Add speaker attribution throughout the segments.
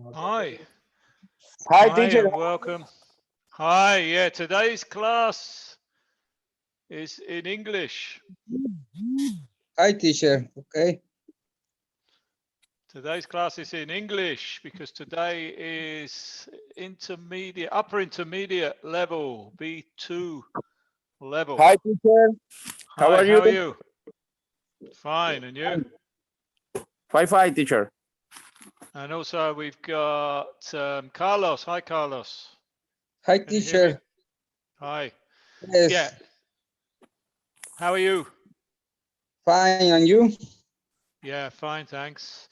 Speaker 1: Hi,
Speaker 2: Hi,
Speaker 1: hi,
Speaker 2: teacher.
Speaker 1: and welcome. Hi, yeah, today's class is in English.
Speaker 2: Hi, teacher. Okay.
Speaker 1: Today's class is in English because today is intermediate, upper intermediate level, B2 level.
Speaker 2: Hi, teacher. How
Speaker 1: Hi,
Speaker 2: are you?
Speaker 1: how are you? Fine, and you?
Speaker 2: Fine, fine, teacher.
Speaker 1: And also we've got Carlos. Hi, Carlos.
Speaker 2: Hi,
Speaker 1: Can you hear me?
Speaker 2: teacher.
Speaker 1: Hi. Yeah,
Speaker 2: Yes,
Speaker 1: how are you?
Speaker 2: fine. And you?
Speaker 1: Yeah, fine, thanks.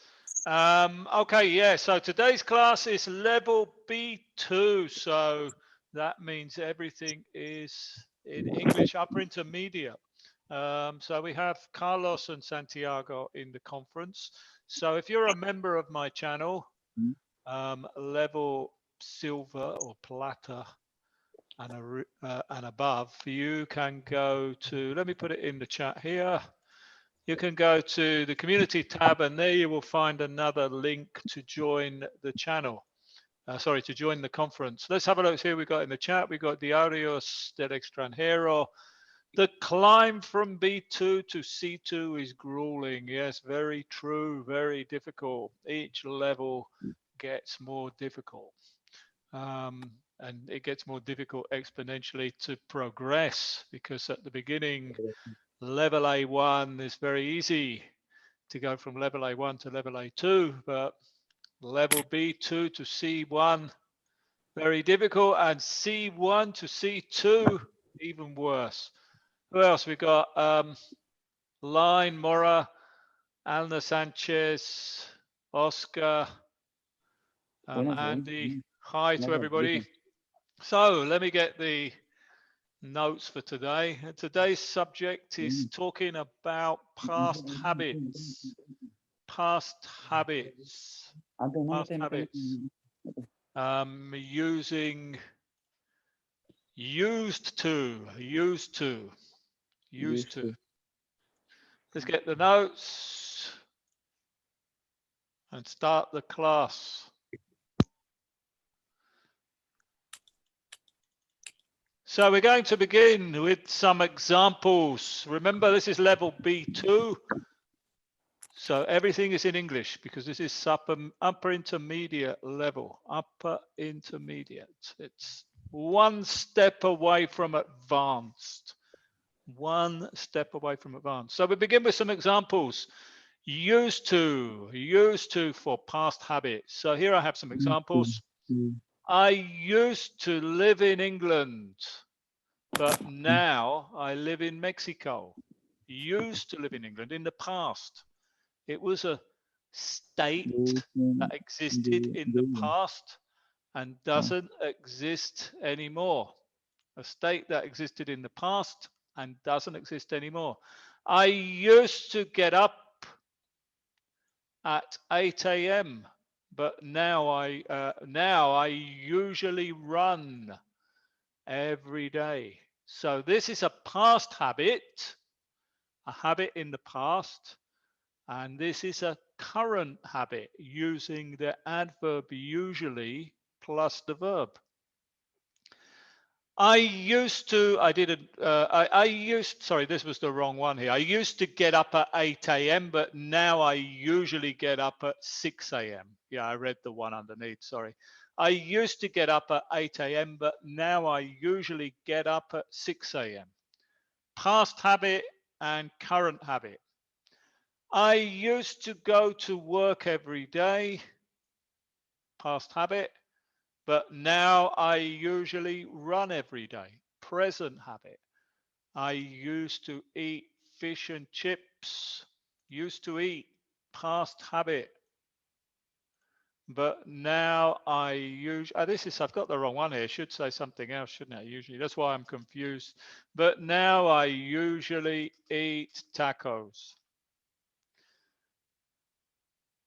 Speaker 1: Okay, yeah, so today's class is level B2, so that means everything is in English, upper intermediate. So we have Carlos and Santiago in the conference. So if you're a member of my channel, level silver or plata and above, you can go to, let me put it in the chat here. You can go to the community tab and there you will find another link to join the channel. Sorry, to join the conference. Let's have a look here. We got in the chat, we got Diarios del Extranjero. The climb from B2 to C2 is grueling. Yes, very true, very difficult. Each level gets more difficult. And it gets more difficult exponentially to progress because at the beginning, level A1 is very easy to go from level A1 to level A2, but level B2 to C1, very difficult, and C1 to C2, even worse. Who else? We got Line, Mora, Alna Sanchez, Oscar, Andy. Hi to everybody. So let me get the notes for today. Today's subject is talking about past habits. Past habits. Past habits. Using used to, used to, used
Speaker 2: Used
Speaker 1: to.
Speaker 2: to.
Speaker 1: Let's get the notes and start the class. So we're going to begin with some examples. Remember, this is level B2. So everything is in English because this is upper intermediate level, upper intermediate. It's one step away from advanced. One step away from advanced. So we begin with some examples. Used to for past habits. So here I have some examples. I used to live in England, but now I live in Mexico. Used to live in England in the past. It was a state that existed in the past and doesn't exist anymore. A state that existed in the past and doesn't exist anymore. I used to get up at 8 a.m., but now I usually run every day. So this is a past habit, a habit in the past, and this is a current habit using the adverb usually plus the verb. Sorry, this was the wrong one here. I used to get up at 8 a.m., but now I usually get up at 6 a.m. Yeah, I read the one underneath, sorry. I used to get up at 8 a.m., but now I usually get up at 6 a.m. Past habit and current habit. I used to go to work every day, past habit, but now I usually run every day, present habit. I used to eat fish and chips, used to eat, past habit. But now I use, I've got the wrong one here. Should say something else, shouldn't I? Usually, that's why I'm confused. But now I usually eat tacos.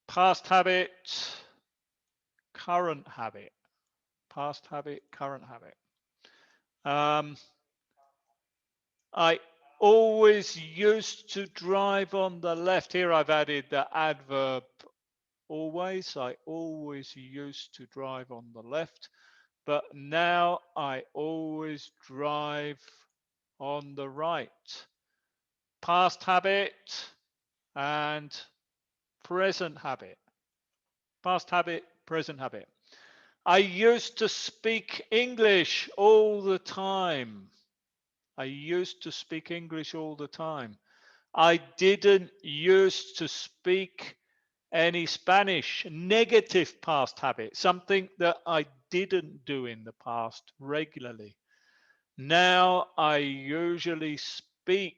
Speaker 1: Past habit, current habit. Past habit, current habit. I always used to drive on the left. Here I've added the adverb always. I always used to drive on the left, but now I always drive on the right. Past habit and present habit. Past habit, present habit. I used to speak English all the time. I used to speak English all the time. I didn't used to speak any Spanish. Negative past habit, something that I didn't do in the past regularly. Now I usually speak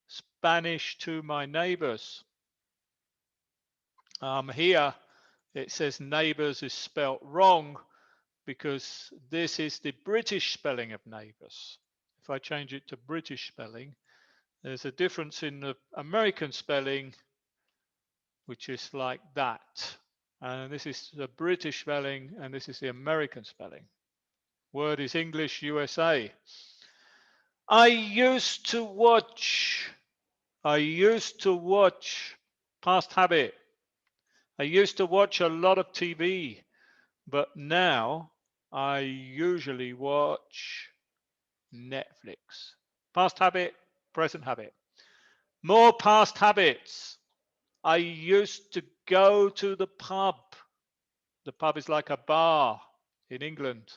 Speaker 1: Spanish to my neighbors. Here it says neighbors is spelt wrong because this is the British spelling of neighbors. If I change it to British spelling, there's a difference in the American spelling, which is like that. And this is the British spelling, and this is the American spelling. Word is English, USA. I used to watch past habit. I used to watch a lot of TV, but now I usually watch Netflix. Past habit, present habit. More past habits. I used to go to the pub. The pub is like a bar in England.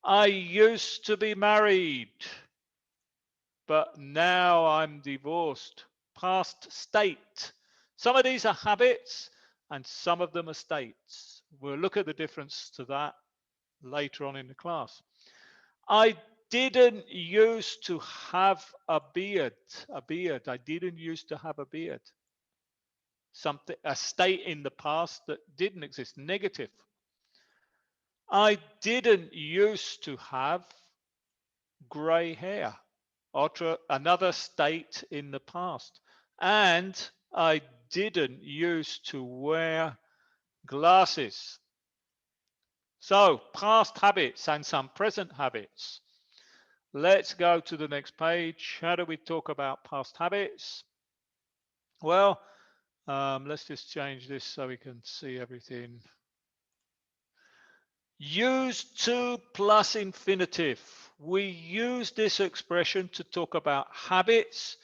Speaker 1: I used to be married, but now I'm divorced. Past state. Some of these are habits and some of them are states. We'll look at the difference to that later on in the class. I didn't used to have a beard. I didn't used to have a beard. Something, a state in the past that didn't exist. Negative. I didn't used to have gray hair. Another state in the past. And I didn't used to wear glasses. So past habits and some present habits. Let's go to the next page. How do we talk about past habits? Well, let's just change this so we can see everything. Used to plus infinitive. We use this expression to talk about habits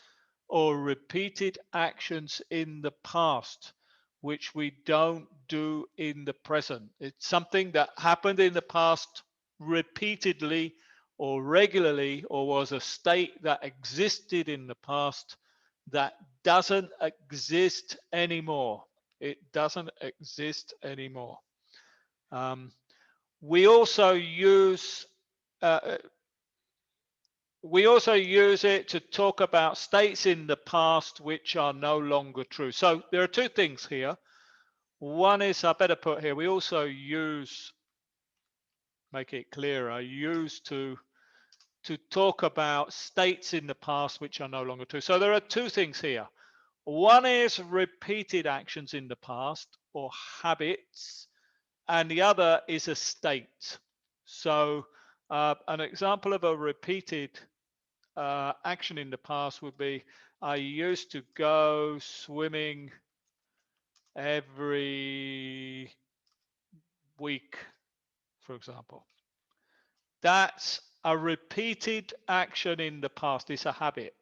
Speaker 1: or repeated actions in the past, which we don't do in the present. It's something that happened in the past repeatedly or regularly, or was a state that existed in the past that doesn't exist anymore. It doesn't exist anymore. We also use it to talk about states in the past which are no longer true. So there are two things here. One is, I better put here, we also use, make it clearer, use to talk about states in the past which are no longer true. So there are two things here. One is repeated actions in the past or habits, and the other is a state. So an example of a repeated action in the past would be, I used to go swimming every week, for example. That's a repeated action in the past. It's a habit.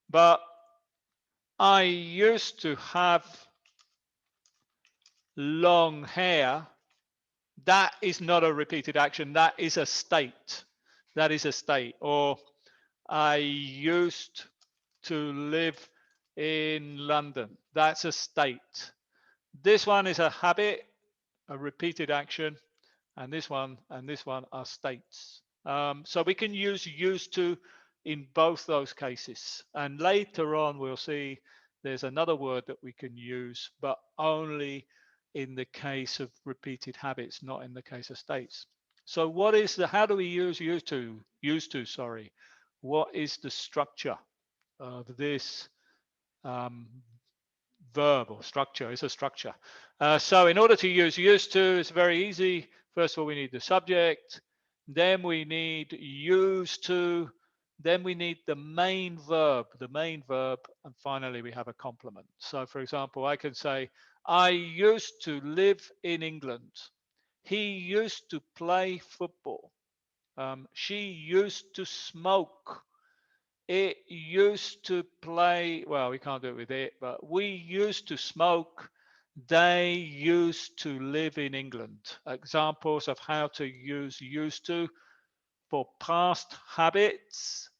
Speaker 1: But I used to have long hair. That is not a repeated action. That is a state. That is a state. Or I used to live in London. That's a state. This one is a habit, a repeated action, and this one are states. So we can use used to in both those cases. And later on, we'll see there's another word that we can use, but only in the case of repeated habits, not in the case of states. So what is how do we use used to, sorry. What is the structure of this verb or structure? It's a structure. So in order to use used to, it's very easy. First of all, we need the subject. Then we need used to. Then we need the main verb, and finally we have a complement. So for example, I can say, I used to live in England. He used to play football. She used to smoke. It used to play, well, we can't do it with it, but we used to smoke. They used to live in England. Examples of how to use used to for past habits,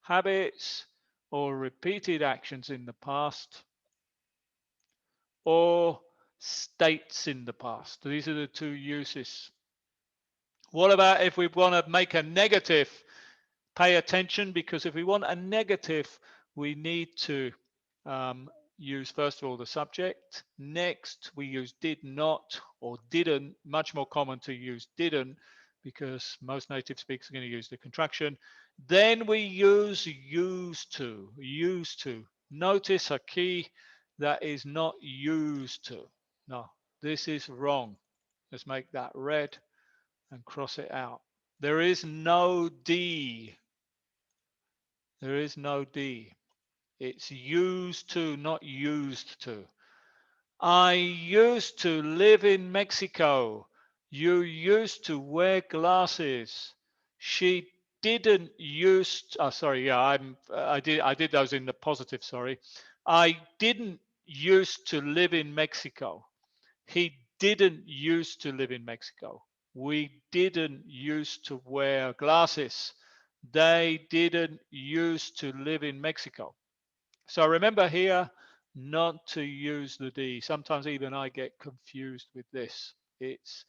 Speaker 1: habits or repeated actions in the past, or states in the past. These are the two uses. What about if we want to make a negative? Pay attention, because if we want a negative, we need to use, first of all, the subject. Next, we use did not or didn't. Much more common to use didn't, because most native speakers are going to use the contraction. Then we use used to. Notice a key that is not used to. No, this is wrong. Let's make that red and cross it out. There is no D. There is no D. It's used to, not used to. I used to live in Mexico. You used to wear glasses. She didn't used. Oh, sorry. Yeah, I did those in the positive. Sorry. I didn't used to live in Mexico. He didn't used to live in Mexico. We didn't used to wear glasses. They didn't used to live in Mexico. So remember here not to use the D. Sometimes even I get confused with this. It's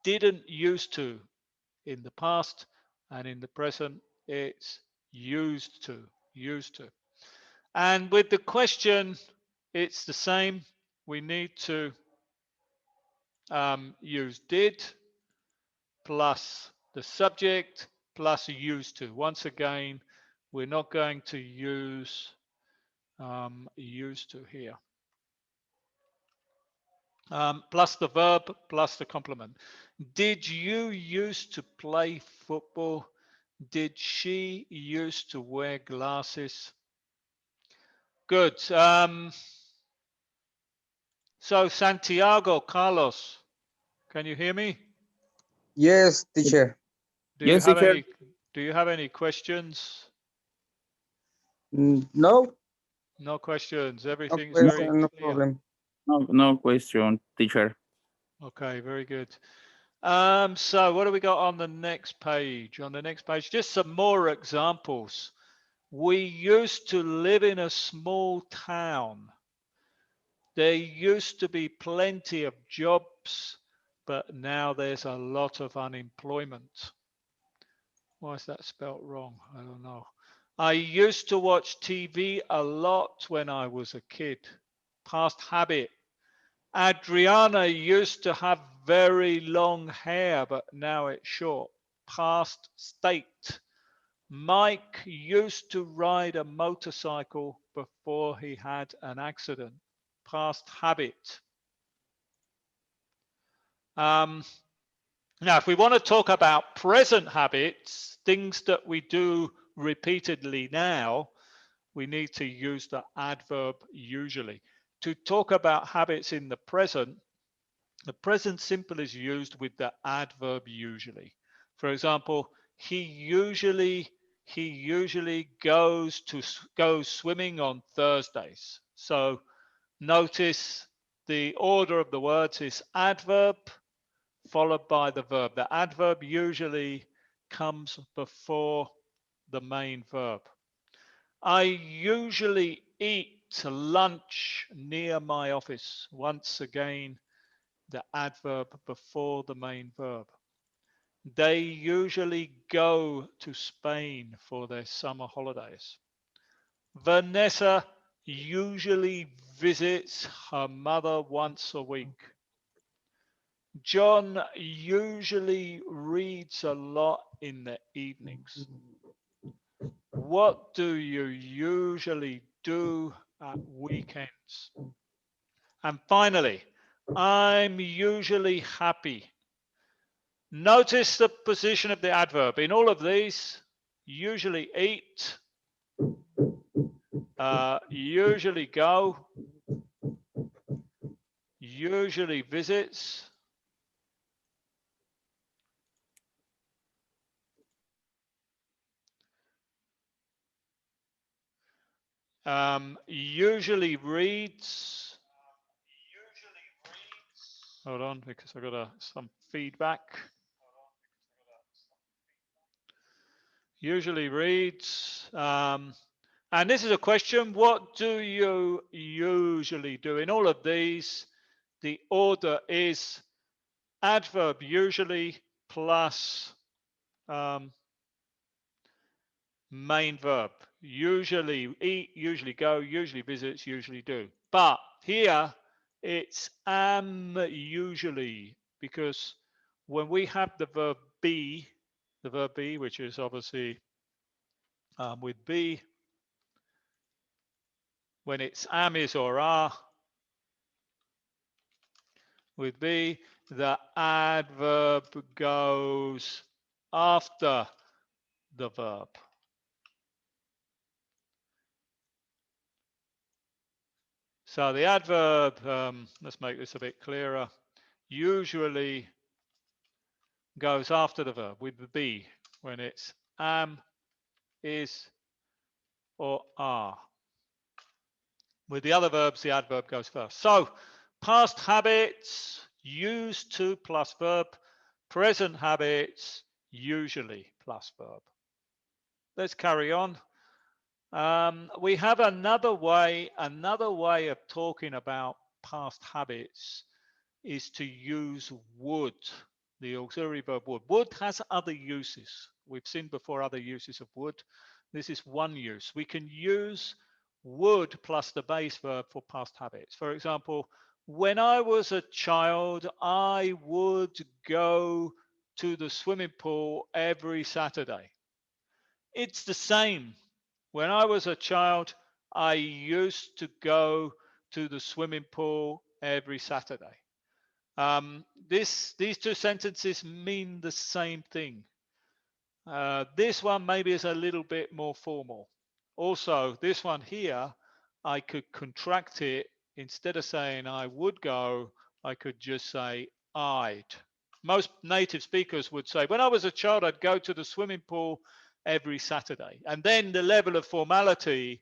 Speaker 1: didn't used to in the past, and in the present it's used to. And with the question, it's the same. We need to use did plus the subject plus used to. Once again, we're not going to use used to here. Plus the verb plus the complement. Did you used to play football? Did she used to wear glasses? Good. So Santiago, Carlos, can you hear me?
Speaker 2: Yes, teacher.
Speaker 1: Do you
Speaker 2: Yes,
Speaker 1: have
Speaker 2: teacher.
Speaker 1: any? Do you have any questions?
Speaker 2: No,
Speaker 1: No questions.
Speaker 2: no
Speaker 1: Everything's very
Speaker 2: question, no
Speaker 1: clear.
Speaker 2: problem.
Speaker 3: No question, teacher.
Speaker 1: Okay, very good. So what do we got on the next page? On the next page, just some more examples. We used to live in a small town. There used to be plenty of jobs, but now there's a lot of unemployment. Why is that spelt wrong? I don't know. I used to watch TV a lot when I was a kid. Past habit. Adriana used to have very long hair, but now it's short. Past state. Mike used to ride a motorcycle before he had an accident. Past habit. Now, if we want to talk about present habits, things that we do repeatedly now, we need to use the adverb usually. To talk about habits in the present simple is used with the adverb usually. For example, he usually goes swimming on Thursdays. So notice the order of the words is adverb followed by the verb. The adverb usually comes before the main verb. I usually eat lunch near my office. Once again, the adverb before the main verb. They usually go to Spain for their summer holidays. Vanessa usually visits her mother once a week. John usually reads a lot in the evenings. What do you usually do at weekends? And finally, I'm usually happy. Notice the position of the adverb. In all of these, usually eat, usually go, usually visits, usually reads. Hold on, because I got some feedback. Usually reads. And this is a question, what do you usually do? In all of these, the order is adverb usually plus main verb. Usually eat, usually go, usually visits, usually do. But here it's am usually, because when we have the verb be, which is obviously with be, when it's am, is, or are, with be, the adverb goes after the verb. So the adverb, let's make this a bit clearer, usually goes after the verb with the be when it's am, is, or are. With the other verbs, the adverb goes first. So past habits, used to plus verb, present habits, usually plus verb. Let's carry on. We have another way of talking about past habits is to use would, the auxiliary verb would. Would has other uses. We've seen before other uses of would. This is one use. We can use would plus the base verb for past habits. For example, when I was a child, I would go to the swimming pool every Saturday. It's the same. When I was a child, I used to go to the swimming pool every Saturday. These two sentences mean the same thing. This one maybe is a little bit more formal. Also, this one here, I could contract it. Instead of saying I would go, I could just say I'd. Most native speakers would say, when I was a child, I'd go to the swimming pool every Saturday. And then the level of formality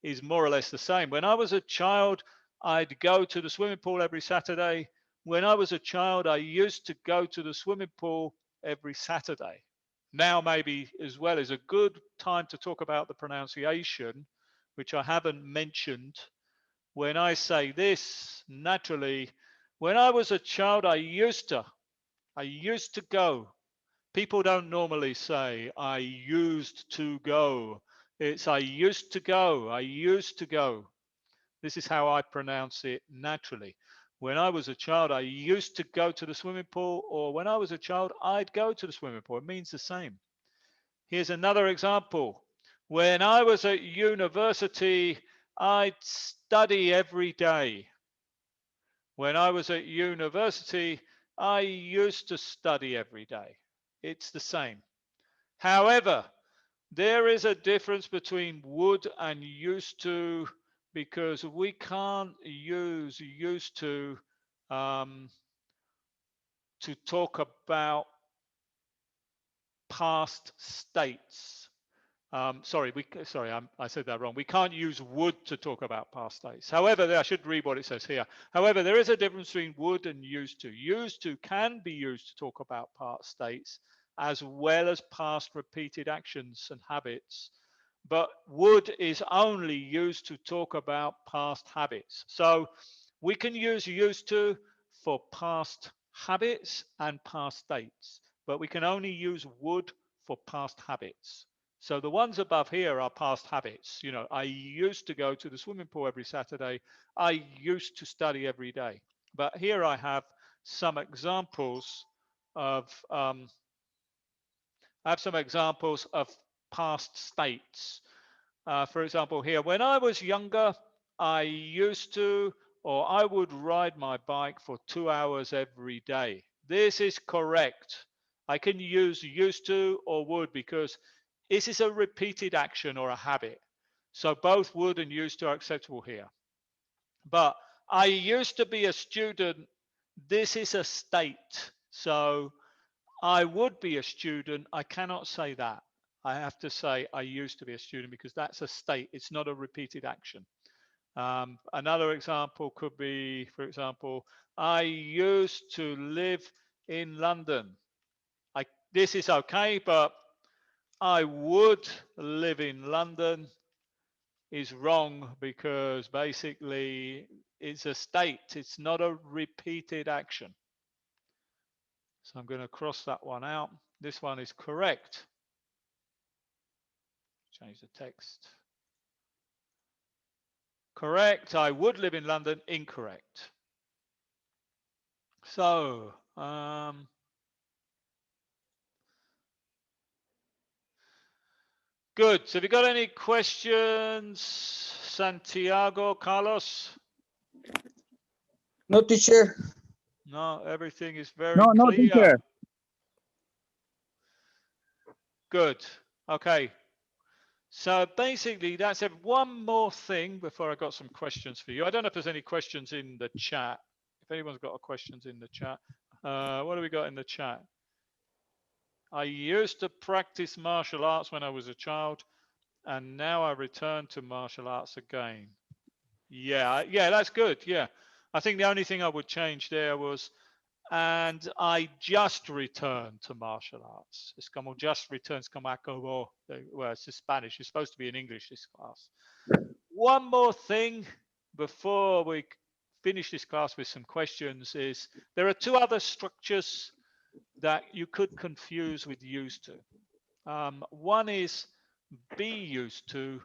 Speaker 1: is more or less the same. When I was a child, I'd go to the swimming pool every Saturday. When I was a child, I used to go to the swimming pool every Saturday. Now maybe as well is a good time to talk about the pronunciation, which I haven't mentioned. When I say this, naturally, when I was a child, I used to go. People don't normally say, I used to go. It's I used to go, I used to go. This is how I pronounce it naturally. When I was a child, I used to go to the swimming pool, or when I was a child, I'd go to the swimming pool. It means the same. Here's another example. When I was at university, I'd study every day. When I was at university, I used to study every day. It's the same. However, there is a difference between would and used to, because we can't use used to talk about past states. I said that wrong. We can't use would to talk about past states. However, I should read what it says here. However, there is a difference between would and used to. Used to can be used to talk about past states as well as past repeated actions and habits. But would is only used to talk about past habits. So we can use used to for past habits and past states, but we can only use would for past habits. So the ones above here are past habits. You know, I used to go to the swimming pool every Saturday. I used to study every day. But here I have some examples of past states. For example, here, when I was younger, I used to, or I would ride my bike for 2 hours every day. This is correct. I can use used to or would because This is a repeated action or a habit. So both would and used to are acceptable here. But I used to be a student. This is a state. So I would be a student. I cannot say that. I have to say I used to be a student because that's a state. It's not a repeated action. Another example could be, for example, I used to live in London. This is okay, but I would live in London is wrong because basically it's a state. It's not a repeated action. So I'm going to cross that one out. This one is correct. Change the text. Correct. I would live in London. Incorrect. So, good. So have you got any questions, Santiago, Carlos?
Speaker 2: No, teacher.
Speaker 1: No, everything is very
Speaker 3: No,
Speaker 1: clear.
Speaker 3: teacher.
Speaker 1: Good. Okay. So basically, that's it. One more thing before I got some questions for you. I don't know if there's any questions in the chat. If anyone's got questions in the chat, what do we got in the chat? I used to practice martial arts when I was a child, and now I return to martial arts again. Yeah, that's good. Yeah, I think the only thing I would change there was, and I just returned to martial arts. Es como just returns, como acabó. Well, it's Spanish. It's supposed to be in English, this class. One more thing before we finish this class with some questions is there are two other structures that you could confuse with used to. One is be used to,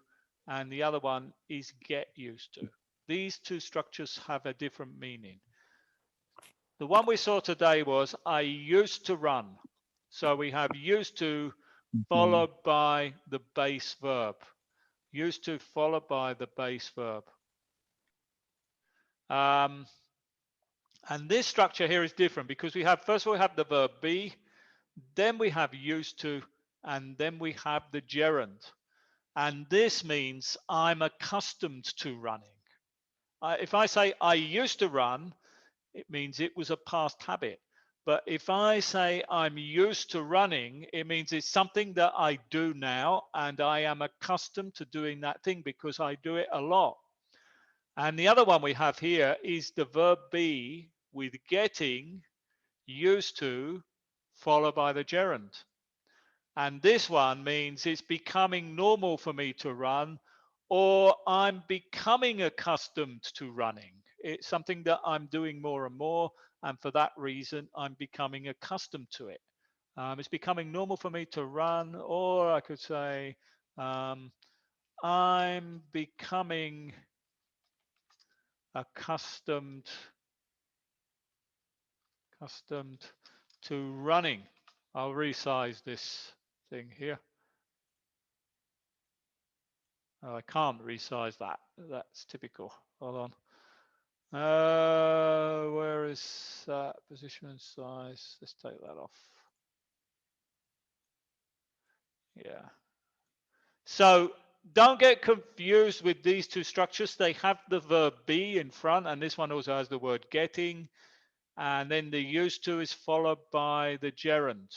Speaker 1: and the other one is get used to. These two structures have a different meaning. The one we saw today was I used to run. So we have used to followed by the base verb. Used to followed by the base verb. And this structure here is different because we have, first of all, we have the verb be, then we have used to, and then we have the gerund. And this means I'm accustomed to running. If I say I used to run, it means it was a past habit. But if I say I'm used to running, it means it's something that I do now, and I am accustomed to doing that thing because I do it a lot. And the other one we have here is the verb be with getting used to followed by the gerund. And this one means it's becoming normal for me to run, or I'm becoming accustomed to running. It's something that I'm doing more and more, and for that reason, I'm becoming accustomed to it. It's becoming normal for me to run, or I could say, I'm becoming accustomed to running. I'll resize this thing here. Oh, I can't resize that. That's typical. Hold on. Where is that position and size? Let's take that off. Yeah. So don't get confused with these two structures. They have the verb be in front, and this one also has the word getting. And then the used to is followed by the gerund.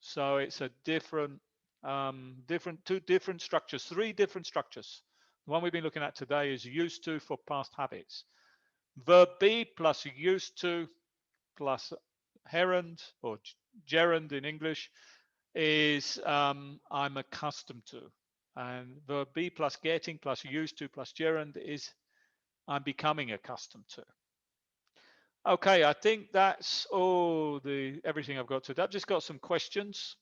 Speaker 1: So it's a different, two different structures, three different structures. The one we've been looking at today is used to for past habits. Verb be plus used to plus gerund or gerund in English is I'm accustomed to. And verb be plus getting plus used to plus gerund is I'm becoming accustomed to. Okay, I think that's all everything I've got today. I've just got some questions.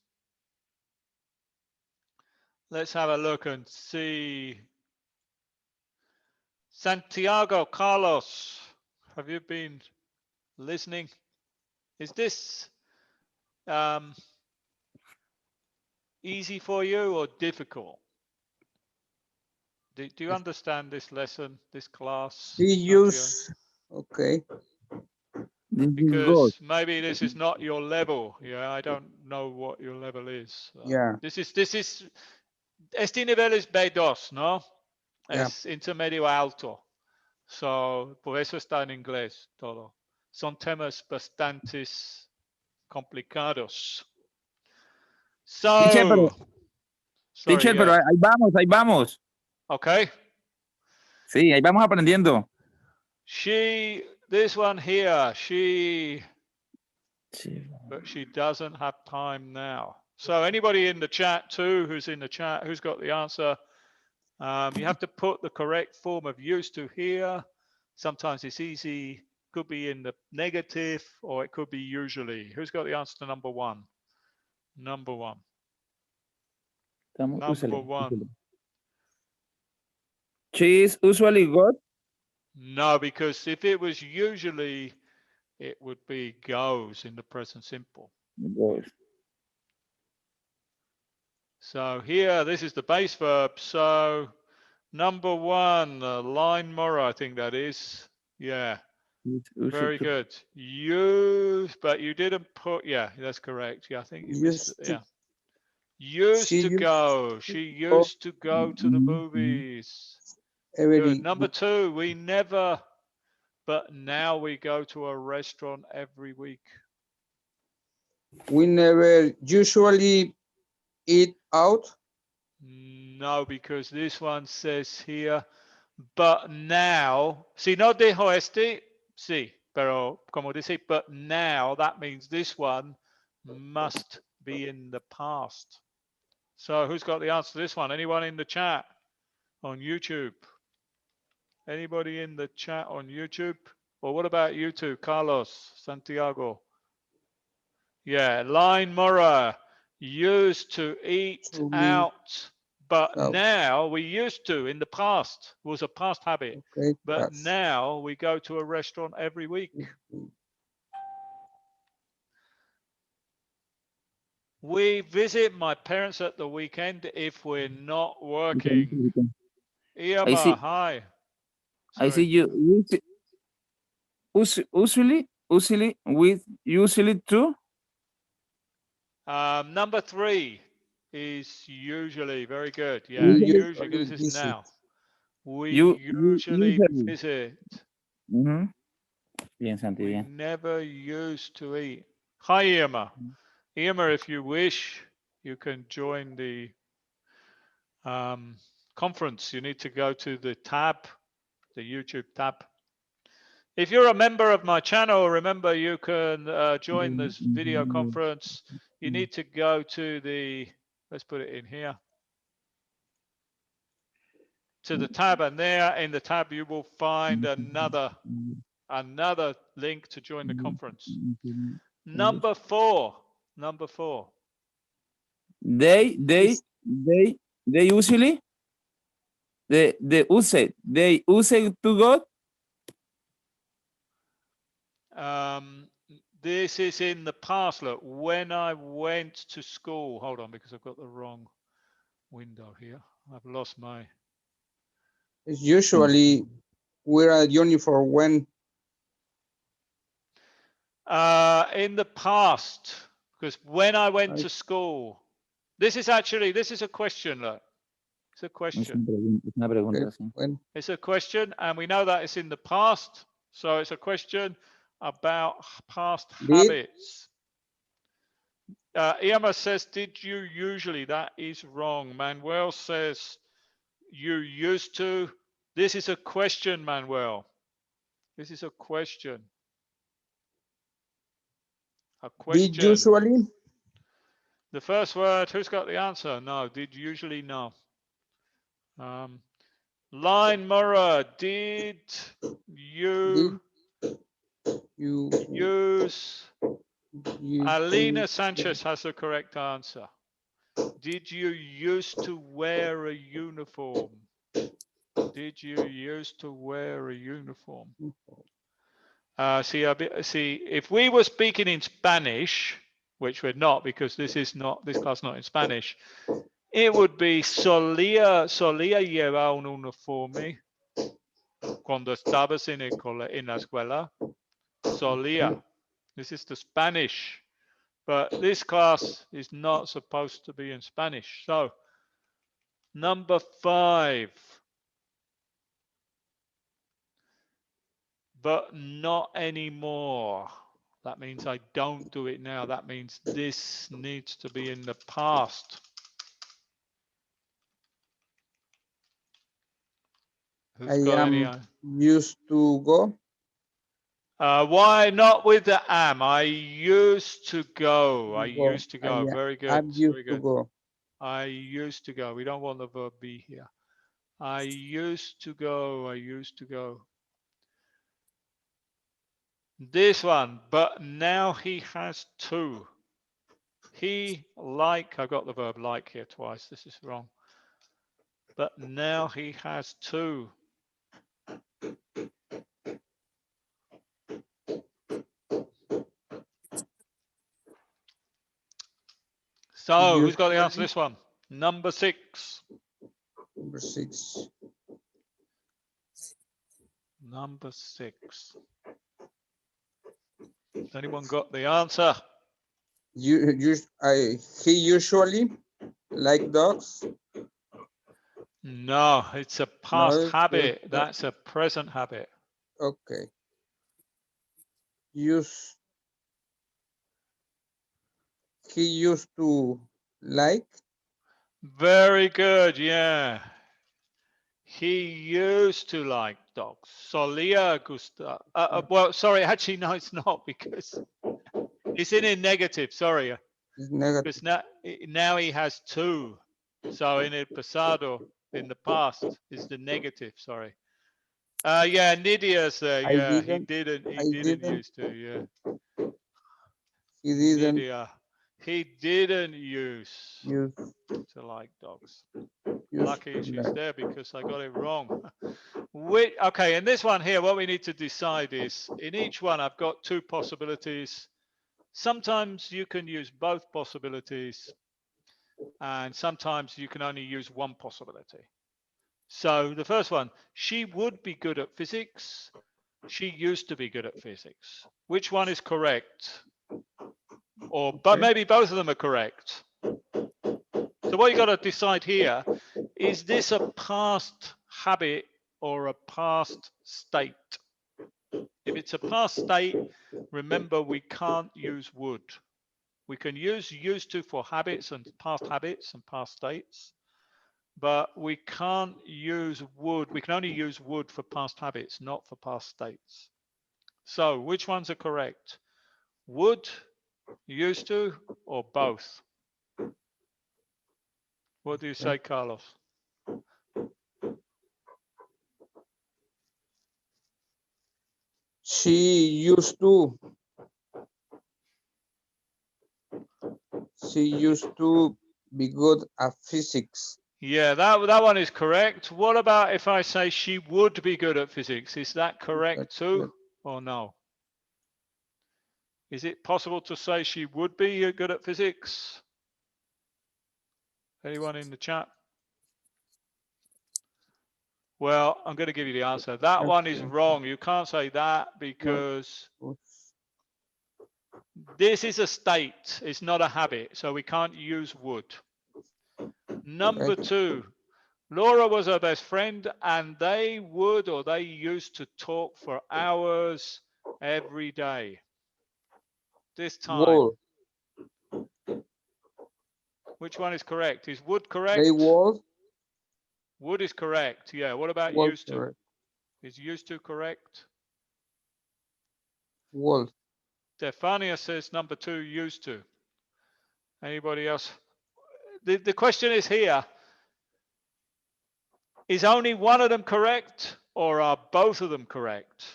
Speaker 1: Let's have a look and see. Santiago, Carlos, have you been listening? Is this easy for you or difficult? Do you understand this lesson, this class?
Speaker 2: Be use. Okay.
Speaker 3: This is good.
Speaker 1: because maybe this is not your level. Yeah, I don't know what your level is.
Speaker 2: Yeah.
Speaker 1: This is, este nivel es B2, ¿no?
Speaker 2: Yeah.
Speaker 1: Es intermedio alto. So, por eso está en inglés todo. Son temas bastante complicados.
Speaker 3: Teacher, pero,
Speaker 1: So, sorry,
Speaker 3: teacher, pero
Speaker 1: yeah.
Speaker 3: ahí vamos, ahí vamos.
Speaker 1: Okay.
Speaker 3: Sí, ahí vamos aprendiendo.
Speaker 1: This one here,
Speaker 3: Sí.
Speaker 1: but she doesn't have time now. So anybody in the chat too, who's in the chat, who's got the answer, you have to put the correct form of used to here. Sometimes it's easy, could be in the negative, or it could be usually. Who's got the answer to number one? Number one. Number one.
Speaker 3: She is usually good.
Speaker 1: No, because if it was usually, it would be goes in the present simple.
Speaker 3: Goes.
Speaker 1: So here, this is the base verb. So number one, line Mora, I think that is. Yeah, very good. Use, but you didn't put, yeah, that's correct. Yeah, I think you missed it. Yeah. Used to go. She used to go to the movies. Good. Number two, we never, but now we go to a restaurant every week.
Speaker 2: We never usually eat out.
Speaker 1: No, because this one says here, but now, si no dejo este, sí, pero como dice, but now, that means this one must be in the past. So who's got the answer to this one? Anyone in the chat on YouTube? Anybody in the chat on YouTube? Or what about you two, Carlos, Santiago? Yeah, Line Mora, used to eat out, but now we used to, in the past, was a past habit.
Speaker 2: Okay,
Speaker 1: but now we go to a restaurant every week. We visit my parents at the weekend if we're not working. Irma, hi.
Speaker 3: I see you. Usually with usually too.
Speaker 1: Number three is usually very good. Yeah, usually this is now. We usually visit.
Speaker 3: Bien, Santi,
Speaker 1: we never used to eat. Hi, Irma. Irma, if you wish, you can join the conference. You need to go to the tab, the YouTube tab. If you're a member of my channel, remember you can join this video conference. You need to go to the, let's put it in here, to the tab, and there in the tab you will find another link to join the conference. Number four.
Speaker 3: They usually they use to go.
Speaker 1: This is in the past. Look, when I went to school, hold on, because I've got the wrong window here. I've lost my.
Speaker 2: It's usually we're at uniform when.
Speaker 1: In the past, because when I went to school, this is a question. Look, it's a question. It's a question, and we know that it's in the past, so it's a question about past habits. Irma says, did you usually? That is wrong. Manuel says, you used to. This is a question, Manuel. This is a question. A question.
Speaker 2: Did usually?
Speaker 1: The first word, who's got the answer? No, did usually, no. Line Murrah, did you use? Alina Sanchez has the correct answer. Did you used to wear a uniform? Did you used to wear a uniform? See, if we were speaking in Spanish, which we're not because this class not in Spanish, it would be solía llevar un uniforme cuando estabas en la escuela. Solía. This is the Spanish, but this class is not supposed to be in Spanish. So number 5, but not anymore. That means I don't do it now. That means this needs to be in the past. Who's
Speaker 2: I
Speaker 1: got any?
Speaker 2: am used to go.
Speaker 1: Why not with the am? I used to go. I
Speaker 2: Go.
Speaker 1: used to go. Very good.
Speaker 2: I'm used
Speaker 1: Very
Speaker 2: to
Speaker 1: good.
Speaker 2: go.
Speaker 1: I used to go. We don't want the verb be here. I used to go. I used to go. This one, but now he has 2. He like, I got the verb like here twice. This is wrong. But now he has 2. So who's got the answer to this one? Number 6.
Speaker 2: Number 6.
Speaker 1: Number 6. Has anyone got the answer?
Speaker 2: He usually like dogs.
Speaker 1: No, it's a past
Speaker 2: No,
Speaker 1: habit.
Speaker 2: no.
Speaker 1: That's a present habit.
Speaker 2: Okay. He used to like.
Speaker 1: Very good. Yeah. He used to like dogs. Solía gustar. Well, sorry, actually, no, it's not because it's in a negative. Sorry.
Speaker 2: It's negative.
Speaker 1: Because now he has 2. So in el pasado, in the past, is the negative. Sorry. Yeah, Nidia's there. Yeah, he didn't used to. Yeah.
Speaker 2: He didn't
Speaker 1: Nidia. He didn't used
Speaker 2: use.
Speaker 1: to like dogs.
Speaker 2: Used
Speaker 1: Lucky
Speaker 2: to
Speaker 1: she's
Speaker 2: like.
Speaker 1: there because I got it wrong. Okay, in this one here, what we need to decide is, in each one, I've got 2 possibilities. Sometimes you can use both possibilities, and sometimes you can only use one possibility. So the first one, she would be good at physics. She used to be good at physics. Which one is correct? But maybe both of them are correct. So what you got to decide here, is this a past habit or a past state? If it's a past state, remember we can't use would. We can use used to for habits and past states, but we can't use would. We can only use would for past habits, not for past states. So which ones are correct? Would, used to, or both? What do you say, Carlos?
Speaker 2: She used to. She used to be good at physics.
Speaker 1: Yeah, that one is correct. What about if I say she would be good at physics? Is that correct too, or no? Is it possible to say she would be good at physics? Anyone in the chat? Well, I'm going to give you the answer. That one is wrong. You can't say that because this is a state. It's not a habit. So we can't use would. Number 2, Laura was her best friend and they used to talk for hours every day. This time.
Speaker 2: Would.
Speaker 1: Which one is correct? Is would correct?
Speaker 2: They would.
Speaker 1: Would is correct. Yeah. What about
Speaker 2: Would
Speaker 1: used to?
Speaker 2: correct.
Speaker 1: Is used to correct?
Speaker 2: Would.
Speaker 1: Stefania says number 2, used to. Anybody else? The question is here, is only one of them correct or are both of them correct?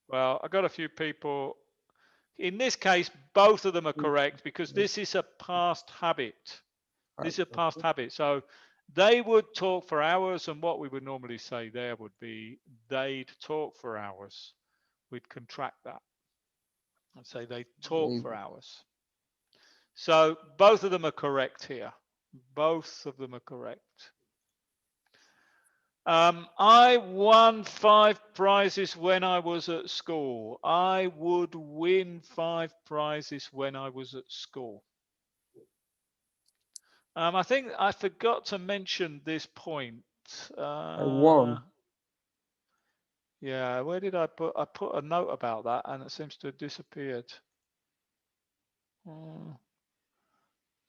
Speaker 1: Well, I got a few people. In this case, both of them are correct because this is a past habit. This is a past habit. So they would talk for hours, and what we would normally say there would be they'd talk for hours. We'd contract that and say they talk for hours. So both of them are correct here. Both of them are correct. I won 5 prizes when I was at school. I would win 5 prizes when I was at school. I think I forgot to mention this point.
Speaker 2: I won.
Speaker 1: Yeah, where did I put? I put a note about that, and it seems to have disappeared. Let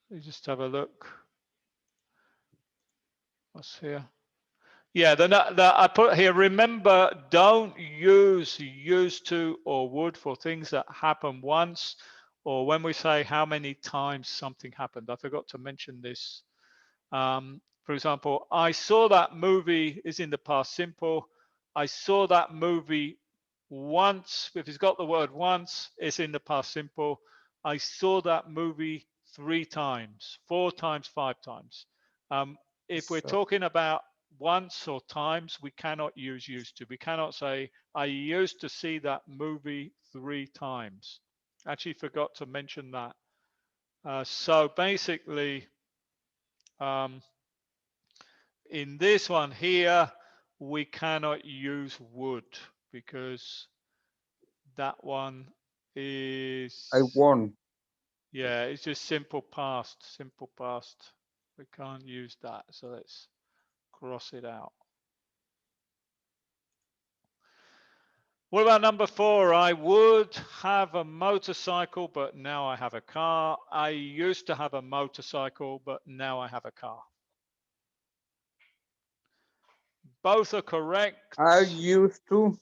Speaker 1: me just have a look. What's here? Yeah, I put here, remember, don't use used to or would for things that happen once, or when we say how many times something happened. I forgot to mention this. For example, I saw that movie is in the past simple. I saw that movie once. If it's got the word once, it's in the past simple. I saw that movie 3 times, 4 times, 5 times. If we're
Speaker 2: So,
Speaker 1: talking about once or times, we cannot use used to. We cannot say, I used to see that movie 3 times. Actually forgot to mention that. So basically, in this one here, we cannot use would because that one is,
Speaker 2: I won.
Speaker 1: yeah, it's just simple past, simple past. We can't use that. So let's cross it out. What about number 4? I would have a motorcycle, but now I have a car. I used to have a motorcycle, but now I have a car. Both are correct.
Speaker 2: I used to.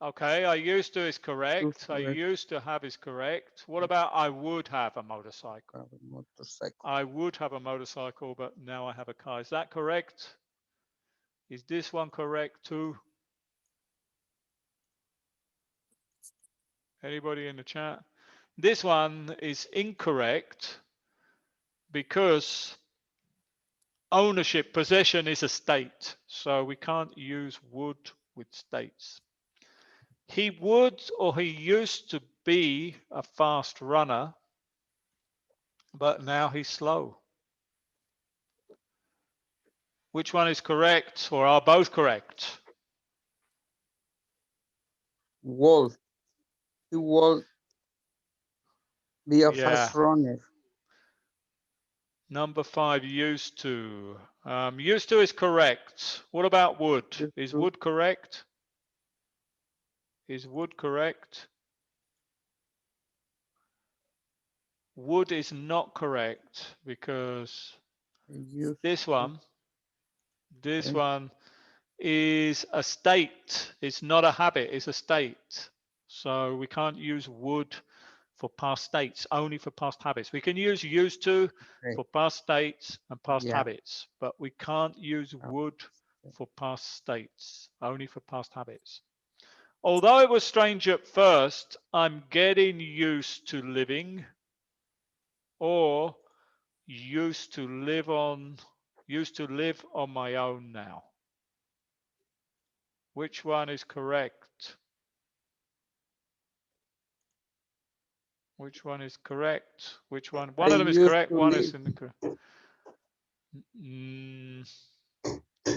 Speaker 1: Okay, I used to is correct. I
Speaker 2: correct.
Speaker 1: used to have is correct. What about I would have a motorcycle?
Speaker 2: Have a motorcycle.
Speaker 1: I would have a motorcycle, but now I have a car. Is that correct? Is this one correct too? Anybody in the chat? This one is incorrect because ownership, possession is a state. So we can't use would with states. He would or he used to be a fast runner, but now he's slow. Which one is correct, or are both correct?
Speaker 2: Would. He would be a
Speaker 1: Yeah.
Speaker 2: fast runner.
Speaker 1: Number 5, used to. Used to is correct. What about would?
Speaker 2: Used
Speaker 1: Is
Speaker 2: to.
Speaker 1: would correct? Is would correct? Would is not correct because
Speaker 2: Used
Speaker 1: this
Speaker 2: to.
Speaker 1: one
Speaker 2: Okay.
Speaker 1: is a state. It's not a habit, it's a state. So we can't use would for past states, only for past habits. We can use used to
Speaker 2: Okay.
Speaker 1: for past states and past
Speaker 2: Yeah.
Speaker 1: habits, but we can't use
Speaker 2: Oh,
Speaker 1: would
Speaker 2: okay.
Speaker 1: for past states, only for past habits. Although it was strange at first, I'm getting used to living, or used to live on my own now. Which one is correct? Which one is correct? Which one? One
Speaker 2: I
Speaker 1: of them is
Speaker 2: used
Speaker 1: correct,
Speaker 2: to
Speaker 1: one
Speaker 2: live.
Speaker 1: is incorrect.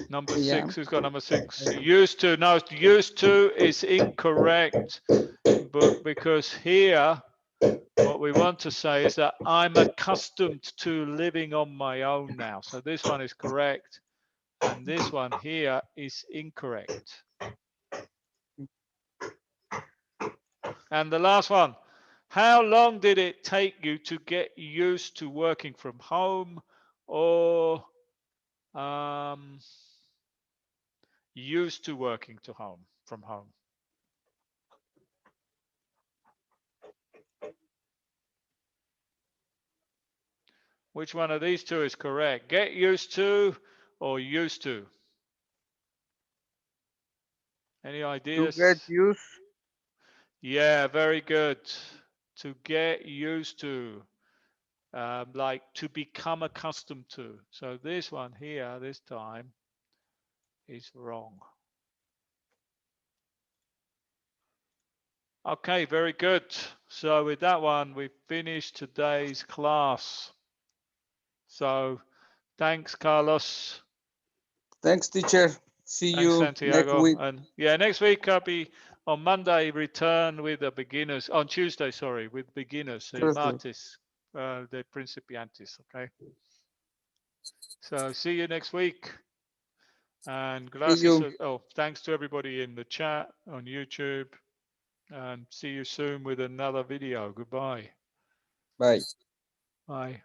Speaker 1: Number
Speaker 2: Yeah.
Speaker 1: 6, who's got number 6? Used to, no, used to is incorrect, but because here, what we want to say is that I'm accustomed to living on my own now. So this one is correct, and this one here is incorrect. And the last one, how long did it take you to get used to working from home, or used to working from home? Which one of these two is correct? Get used to or used to? Any
Speaker 2: To
Speaker 1: ideas?
Speaker 2: get used.
Speaker 1: Yeah, very good. To get used to, like to become accustomed to. So this one here, this time, is wrong. Okay, very good. So with that one, we finished today's class. So Thanks, Carlos.
Speaker 2: Thanks, teacher. See
Speaker 1: Thanks,
Speaker 2: you next
Speaker 1: Santiago.
Speaker 2: week.
Speaker 1: And yeah, next week I'll be on Monday, return with the beginners. On Tuesday, sorry, with beginners. El
Speaker 2: Thursday.
Speaker 1: martes, the principiantes. Okay. So see you next week. And gracias.
Speaker 2: you.
Speaker 1: Oh, thanks to everybody in the chat on YouTube. And see you soon with another video. Goodbye.
Speaker 2: Bye.
Speaker 1: Bye.